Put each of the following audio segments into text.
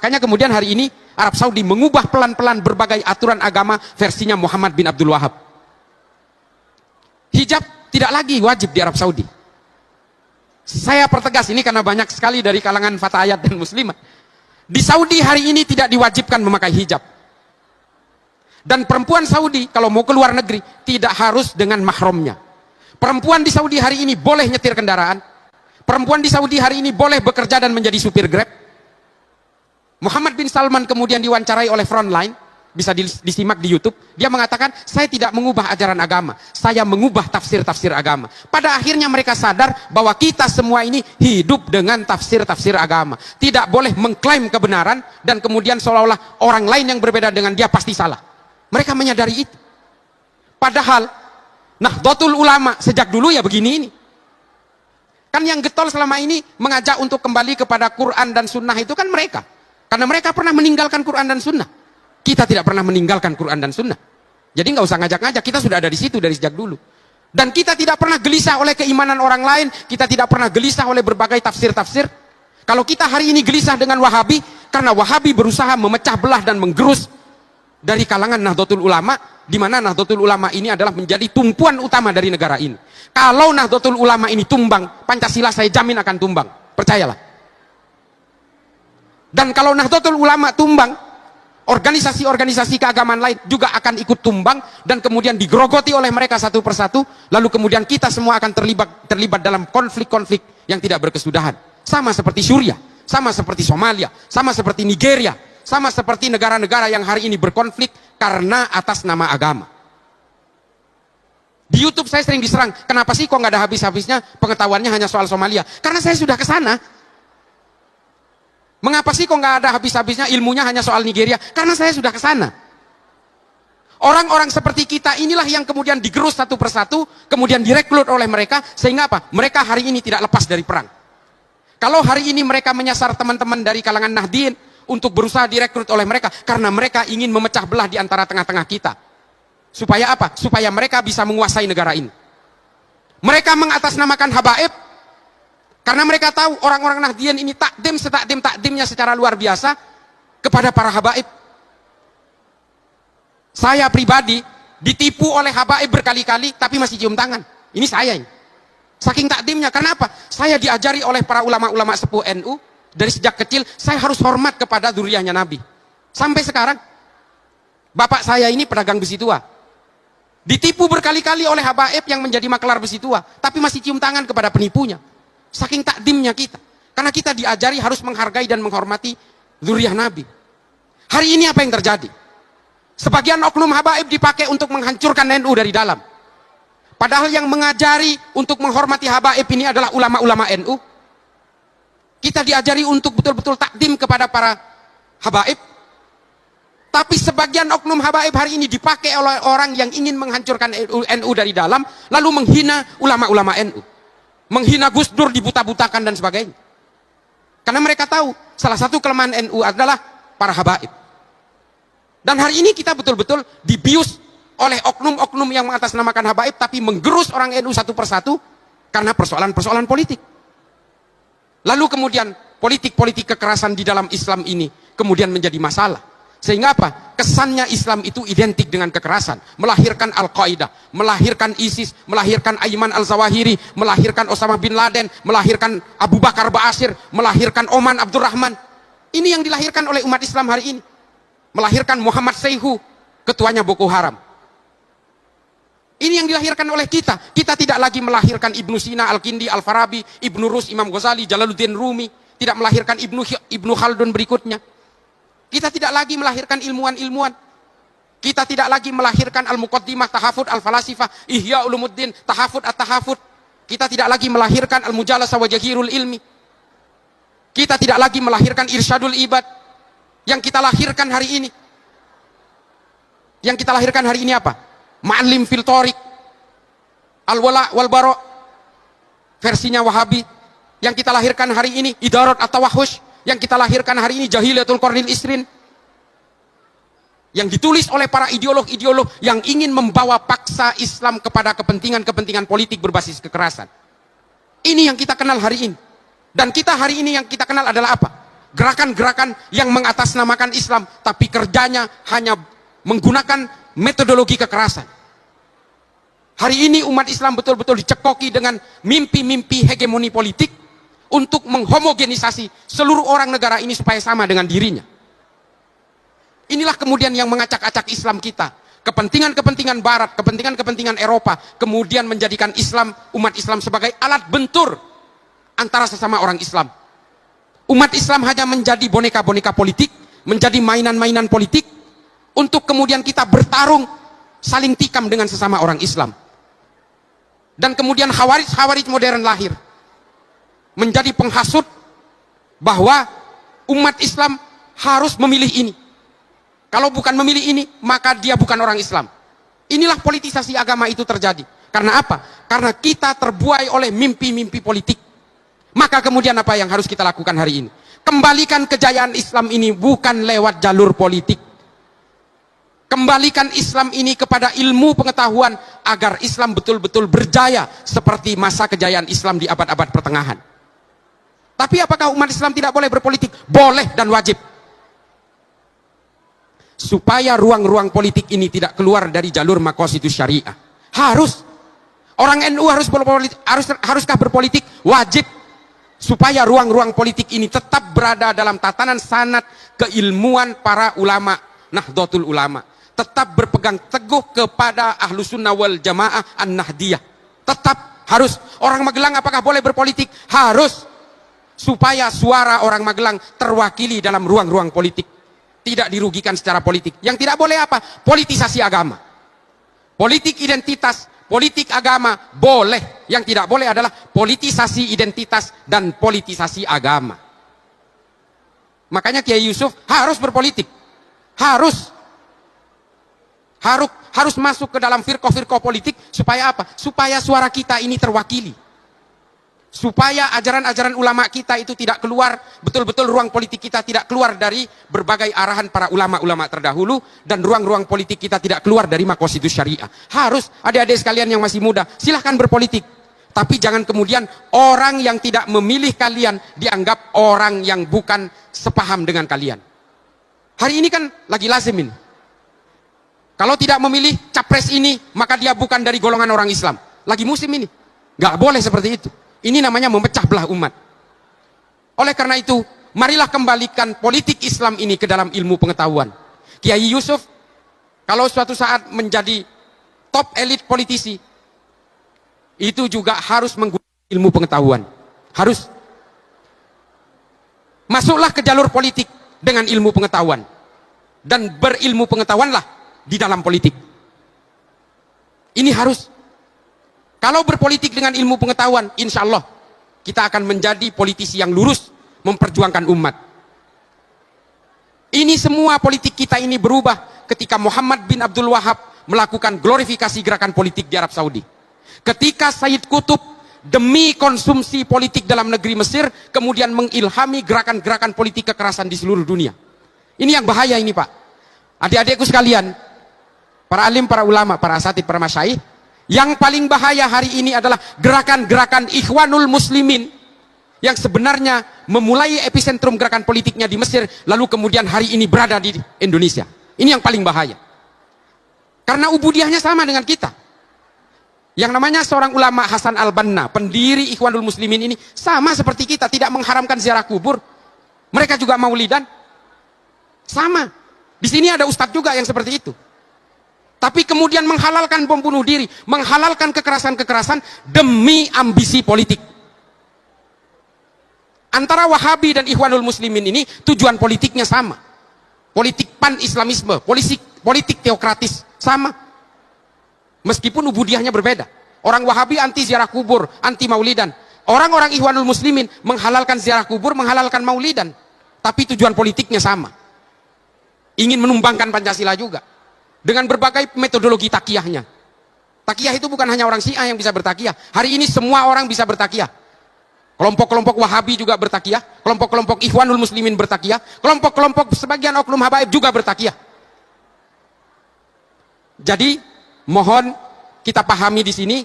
Makanya kemudian hari ini Arab Saudi mengubah pelan-pelan berbagai aturan agama versinya Muhammad bin Abdul Wahab. Hijab tidak lagi wajib di Arab Saudi. Saya pertegas ini karena banyak sekali dari kalangan fatayat dan muslimat. Di Saudi hari ini tidak diwajibkan memakai hijab. Dan perempuan Saudi kalau mau keluar negeri tidak harus dengan mahramnya. Perempuan di Saudi hari ini boleh nyetir kendaraan. Perempuan di Saudi hari ini boleh bekerja dan menjadi supir Grab. Muhammad bin Salman kemudian diwawancarai oleh Frontline, bisa disimak di YouTube. Dia mengatakan, saya tidak mengubah ajaran agama, saya mengubah tafsir-tafsir agama. Pada akhirnya mereka sadar bahwa kita semua ini hidup dengan tafsir-tafsir agama. Tidak boleh mengklaim kebenaran dan kemudian seolah-olah orang lain yang berbeda dengan dia pasti salah. Mereka menyadari itu. Padahal Nahdlatul Ulama sejak dulu ya begini ini. Kan yang getol selama ini mengajak untuk kembali kepada Quran dan Sunnah itu kan mereka. Karena mereka pernah meninggalkan Quran dan Sunnah. Kita tidak pernah meninggalkan Quran dan Sunnah. Jadi nggak usah ngajak-ngajak, kita sudah ada di situ dari sejak dulu. Dan kita tidak pernah gelisah oleh keimanan orang lain, kita tidak pernah gelisah oleh berbagai tafsir-tafsir. Kalau kita hari ini gelisah dengan Wahabi, karena Wahabi berusaha memecah belah dan menggerus dari kalangan Nahdlatul Ulama, di mana Nahdlatul Ulama ini adalah menjadi tumpuan utama dari negara ini. Kalau Nahdlatul Ulama ini tumbang, Pancasila saya jamin akan tumbang, percayalah. Dan kalau Nahdlatul Ulama tumbang, organisasi-organisasi keagamaan lain juga akan ikut tumbang dan kemudian digerogoti oleh mereka satu persatu, lalu kemudian kita semua akan terlibat dalam konflik-konflik yang tidak berkesudahan. Sama seperti Suriah, sama seperti Somalia, sama seperti Nigeria, sama seperti negara-negara yang hari ini berkonflik karena atas nama agama. Di YouTube saya sering diserang, kenapa sih kok nggak ada habis-habisnya pengetahuannya hanya soal Somalia? Karena saya sudah ke sana. Mengapa sih kok nggak ada habis-habisnya ilmunya hanya soal Nigeria? Karena saya sudah ke sana. Orang-orang seperti kita inilah yang kemudian digerus satu persatu, kemudian direkrut oleh mereka, sehingga apa? Mereka hari ini tidak lepas dari perang. Kalau hari ini mereka menyasar teman-teman dari kalangan Nahdien untuk berusaha direkrut oleh mereka, karena mereka ingin memecah belah di antara tengah-tengah kita. Supaya apa? Supaya mereka bisa menguasai negara ini. Mereka mengatasnamakan habaib, karena mereka tahu orang-orang Nahdien ini takdimnya secara luar biasa kepada para habaib. Saya pribadi ditipu oleh habaib berkali-kali tapi masih cium tangan. Ini saya ini. Saking takdimnya. Kenapa? Saya diajari oleh para ulama-ulama sepuh NU dari sejak kecil, saya harus hormat kepada dzurriahnya Nabi. Sampai sekarang bapak saya ini pedagang besi tua. Ditipu berkali-kali oleh habaib yang menjadi maklar besi tua, tapi masih cium tangan kepada penipunya. Saking takdimnya kita. Karena kita diajari harus menghargai dan menghormati dzurriah Nabi. Hari ini apa yang terjadi? Sebagian oknum habaib dipakai untuk menghancurkan NU dari dalam. Padahal yang mengajari untuk menghormati habaib ini adalah ulama-ulama NU. Kita diajari untuk betul-betul takdim kepada para habaib. Tapi sebagian oknum habaib hari ini dipakai oleh orang yang ingin menghancurkan NU dari dalam, lalu menghina ulama-ulama NU. Menghina Gus Dur, dibuta-butakan dan sebagainya. Karena mereka tahu salah satu kelemahan NU adalah para habaib. Dan hari ini kita betul-betul dibius oleh oknum-oknum yang mengatasnamakan habaib tapi menggerus orang NU satu persatu karena persoalan-persoalan politik. Lalu kemudian politik-politik kekerasan di dalam Islam ini kemudian menjadi masalah. Sehingga apa? Kesannya Islam itu identik dengan kekerasan. Melahirkan Al-Qaeda, melahirkan ISIS, melahirkan Ayman Al-Zawahiri, melahirkan Osama Bin Laden, melahirkan Abu Bakar Ba'asyir, melahirkan Oman Abdurrahman. Ini yang dilahirkan oleh umat Islam hari ini. Melahirkan Muhammad Seyhu, ketuanya Boko Haram. Ini yang dilahirkan oleh kita. Kita tidak lagi melahirkan Ibnu Sina, Al-Kindi, Al-Farabi, Ibnu Rus, Imam Ghazali, Jalaluddin Rumi. Tidak melahirkan Ibnu Khaldun berikutnya. Kita tidak lagi melahirkan ilmuwan-ilmuwan. Kita tidak lagi melahirkan Al-Muqaddimah, Tahafud, Al-Falasifah, Ihya Ulumuddin, Tahafud, At-Tahafud. Kita tidak lagi melahirkan Al-Mujalasa wa Jahirul Ilmi. Kita tidak lagi melahirkan Irsyadul Ibad. Yang kita lahirkan hari ini. Yang kita lahirkan hari ini apa? Ma'alim fil Thoriq, Al-Wala wal Bara, versinya Wahabi. Yang kita lahirkan hari ini Idarat At-Tawahhush. Yang kita lahirkan hari ini Jahilatul Qarnil Isrin, yang ditulis oleh para ideolog-ideolog yang ingin membawa paksa Islam kepada kepentingan-kepentingan politik berbasis kekerasan. Ini yang kita kenal hari ini. Dan kita hari ini yang kita kenal adalah apa? gerakan-gerakan yang mengatasnamakan Islam, tapi kerjanya hanya menggunakan metodologi kekerasan. Hari ini umat Islam betul-betul dicekoki dengan mimpi-mimpi hegemoni politik untuk menghomogenisasi seluruh orang negara ini supaya sama dengan dirinya. Inilah kemudian yang mengacak-acak Islam kita. Kepentingan-kepentingan Barat, kepentingan-kepentingan Eropa, kemudian menjadikan Islam, umat Islam sebagai alat bentur antara sesama orang Islam. Umat Islam hanya menjadi boneka-boneka politik, menjadi mainan-mainan politik, untuk kemudian kita bertarung, saling tikam dengan sesama orang Islam. Dan kemudian Khawarij modern lahir, menjadi penghasut bahwa umat Islam harus memilih ini. Kalau bukan memilih ini, maka dia bukan orang Islam. Inilah politisasi agama itu terjadi. Karena apa? Karena kita terbuai oleh mimpi-mimpi politik. Maka kemudian apa yang harus kita lakukan hari ini? Kembalikan kejayaan Islam ini bukan lewat jalur politik. Kembalikan Islam ini kepada ilmu pengetahuan agar Islam betul-betul berjaya seperti masa kejayaan Islam di abad-abad pertengahan. Tapi apakah umat Islam tidak boleh berpolitik? Boleh dan wajib. Supaya ruang-ruang politik ini tidak keluar dari jalur maqasidus syariah. Harus. Orang NU haruskah berpolitik? Wajib. Supaya ruang-ruang politik ini tetap berada dalam tatanan sanad keilmuan para ulama, Nahdlatul Ulama. Tetap berpegang teguh kepada Ahlus Sunnah wal Jamaah An-Nahdiyah. Tetap harus. Orang Magelang apakah boleh berpolitik? Harus. Supaya suara orang Magelang terwakili dalam ruang-ruang politik. Tidak dirugikan secara politik. Yang tidak boleh apa? Politisasi agama. Politik identitas, politik agama boleh. Yang tidak boleh adalah politisasi identitas dan politisasi agama. Makanya Kiai Yusuf harus berpolitik. Harus masuk ke dalam firqah-firqah politik. Supaya apa? Supaya suara kita ini terwakili. Supaya ajaran-ajaran ulama kita itu tidak keluar, betul-betul ruang politik kita tidak keluar dari berbagai arahan para ulama-ulama terdahulu, dan ruang-ruang politik kita tidak keluar dari maqasidus syariah. Harus, adik-adik sekalian yang masih muda, silahkan berpolitik. Tapi jangan kemudian orang yang tidak memilih kalian dianggap orang yang bukan sepaham dengan kalian. Hari ini kan lagi lazim ini. Kalau tidak memilih capres ini, maka dia bukan dari golongan orang Islam. Lagi musim ini. Nggak boleh seperti itu. Ini namanya memecah belah umat. Oleh karena itu, marilah kembalikan politik Islam ini ke dalam ilmu pengetahuan. Kiai Yusuf, kalau suatu saat menjadi top elit politisi, itu juga harus menggunakan ilmu pengetahuan. Harus. Masuklah ke jalur politik dengan ilmu pengetahuan. Dan berilmu pengetahuanlah di dalam politik. Ini harus. Kalau berpolitik dengan ilmu pengetahuan, insya Allah kita akan menjadi politisi yang lurus, memperjuangkan umat. Ini semua politik kita ini berubah ketika Muhammad bin Abdul Wahab melakukan glorifikasi gerakan politik di Arab Saudi. Ketika Sayyid Qutb demi konsumsi politik dalam negeri Mesir, kemudian mengilhami gerakan-gerakan politik kekerasan di seluruh dunia. Ini yang bahaya ini Pak. Adik-adikku sekalian, para alim, para ulama, para asatid, para masyaikh, yang paling bahaya hari ini adalah gerakan-gerakan Ikhwanul Muslimin yang sebenarnya memulai epicentrum gerakan politiknya di Mesir, lalu kemudian hari ini berada di Indonesia. Ini yang paling bahaya. Karena ubudiahnya sama dengan kita. Yang namanya seorang ulama Hasan Al-Banna, pendiri Ikhwanul Muslimin ini, sama seperti kita, tidak mengharamkan ziarah kubur. Mereka juga maulidan. Sama. Di sini ada ustadz juga yang seperti itu. Tapi kemudian menghalalkan bom bunuh diri, menghalalkan kekerasan-kekerasan demi ambisi politik. Antara Wahabi dan Ikhwanul Muslimin ini tujuan politiknya sama. Politik pan-islamisme, politik teokratis, sama. Meskipun ubudiahnya berbeda. Orang Wahabi anti ziarah kubur, anti maulidan. Orang-orang Ikhwanul Muslimin menghalalkan ziarah kubur, menghalalkan maulidan. Tapi tujuan politiknya sama. Ingin menumbangkan Pancasila juga. Dengan berbagai metodologi takiyahnya. Takiyah itu bukan hanya orang Syiah yang bisa bertakiyah. Hari ini semua orang bisa bertakiyah. Kelompok-kelompok Wahabi juga bertakiyah. Kelompok-kelompok Ikhwanul Muslimin bertakiyah. Kelompok-kelompok sebagian oknum habaib juga bertakiyah. Jadi, mohon kita pahami di sini,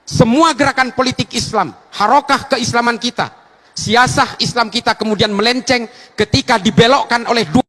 semua gerakan politik Islam, harokah keislaman kita, siasah Islam kita kemudian melenceng ketika dibelokkan oleh dua